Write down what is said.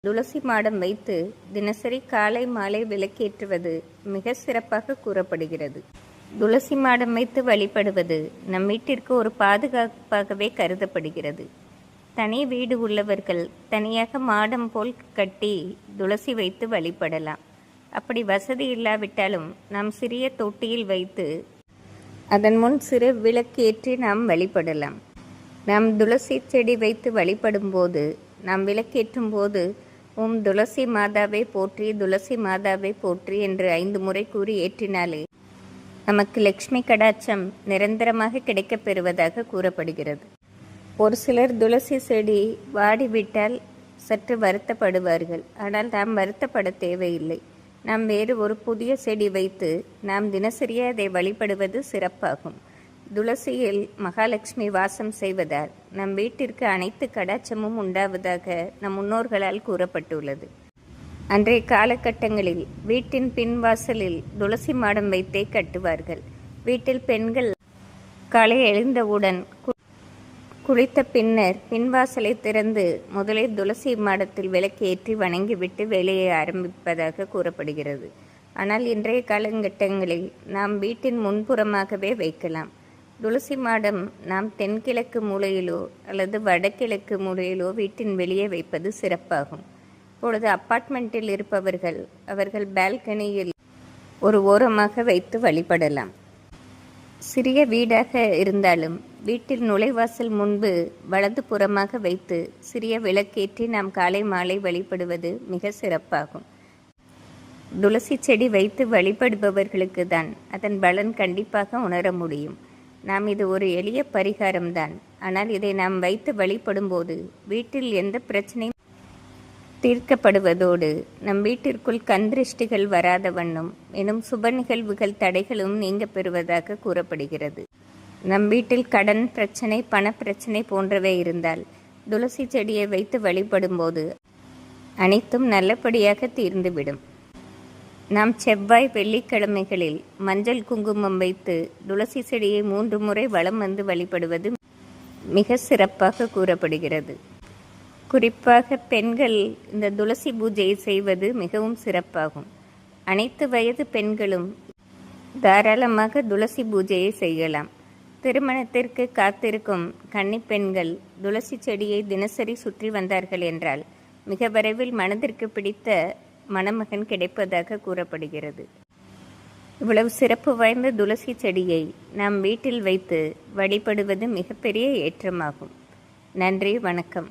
துளசி மாடம் வைத்து தினசரி காலை மாலை விளக்கேற்றுவது மிக சிறப்பாக கூறப்படுகிறது. துளசி மாடம் வைத்து வழிபடுவது நம் வீட்டிற்கு ஒரு பாதுகாப்பாகவே கருதப்படுகிறது. தனி வீடு உள்ளவர்கள் தனியாக மாடம் போல் கட்டி துளசி வைத்து வழிபடலாம். அப்படி வசதி இல்லாவிட்டாலும் நாம் சிறிய தொட்டியில் வைத்து அதன் முன் சிறு விளக்கேற்றி நாம் வழிபடலாம். நாம் துளசி செடி வைத்து வழிபடும் போது நாம் விளக்கேற்றும் போது ஓம் துளசி மாதாவை போற்றி, துளசி மாதாவை போற்றி என்று 5 முறை கூறி ஏற்றினாலே நமக்கு லக்ஷ்மி கடாட்சம் நிரந்தரமாக கிடைக்கப் பெறுவதாக கூறப்படுகிறது. ஒரு சிலர் துளசி செடி வாடிவிட்டால் சற்று வருத்தப்படுவார்கள். ஆனால் நாம் வருத்தப்பட தேவையில்லை. நாம் வேறு ஒரு புதிய செடி வைத்து நாம் தினசரி அதை வழிபடுவது சிறப்பாகும். துளசியில் மகாலட்சுமி வாசம் செய்வதால் நம் வீட்டிற்கு அனைத்து கடாட்சமும் உண்டாவதாக நம் முன்னோர்களால் கூறப்பட்டுள்ளது. அன்றைய காலகட்டங்களில் வீட்டின் பின்வாசலில் துளசி மாடம் வைத்தே கட்டுவார்கள். வீட்டில் பெண்கள் காலை எழுந்தவுடன் குளித்த பின்னர் பின்வாசலை திறந்து முதலில் துளசி மாடத்தில் விளக்கேற்றி வணங்கிவிட்டு வேலையை ஆரம்பிப்பதாக கூறப்படுகிறது. ஆனால் இன்றைய காலகட்டங்களில் நாம் வீட்டின் முன்புறமாகவே வைக்கலாம். துளசி மாடம் நாம் தென்கிழக்கு மூலையிலோ அல்லது வடகிழக்கு மூலையிலோ வீட்டின் வெளியே வைப்பது சிறப்பாகும். இப்பொழுது அப்பார்ட்மெண்ட்டில் இருப்பவர்கள் அவர்கள் பால்கனியில் ஒரு ஓரமாக வைத்து வழிபடலாம். சிறிய வீடாக இருந்தாலும் வீட்டில் நுழைவாசல் முன்பு வலது புறமாக வைத்து சிறிய விளக்கேற்றி நாம் காலை மாலை வழிபடுவது மிக சிறப்பாகும். துளசி செடி வைத்து வழிபடுபவர்களுக்கு தான் அதன் பலன் கண்டிப்பாக உணர முடியும். நாம் இது ஒரு எளிய பரிகாரம்தான். ஆனால் இதை நாம் வைத்து வழிபடும்போது வீட்டில் எந்த பிரச்சனையும் தீர்க்கப்படுவதோடு நம் வீட்டிற்குள் கந்திருஷ்டிகள் வராத வண்ணம் எனும் சுப நிகழ்வுகள் தடைகளும் நீங்க பெறுவதாக கூறப்படுகிறது. நம் வீட்டில் கடன் பிரச்சனை, பணப்பிரச்சனை போன்றவை இருந்தால் துளசி செடியை வைத்து வழிபடும்போது அனைத்தும் நல்லபடியாக தீர்ந்துவிடும். நாம் செவ்வாய் வெள்ளிக்கிழமைகளில் மஞ்சள் குங்குமம் வைத்து துளசி செடியை 3 முறை வலம் வந்து வழிபடுவது மிக சிறப்பாக கூறப்படுகிறது. குறிப்பாக பெண்கள் இந்த துளசி பூஜையை செய்வது மிகவும் சிறப்பாகும். அனைத்து வயது பெண்களும் தாராளமாக துளசி பூஜையை செய்யலாம். திருமணத்திற்கு காத்திருக்கும் கன்னிப் பெண்கள் துளசி செடியை தினசரி சுற்றி வந்தார்கள் என்றால் மிக விரைவில் மனதிற்கு பிடித்த மணமகன் கிடைப்பதாக கூறப்படுகிறது. இவ்வளவு சிறப்பு வாய்ந்த துளசி செடியை நாம் வீட்டில் வைத்து வழிபடுவது மிகப்பெரிய ஏற்றமாகும். நன்றி, வணக்கம்.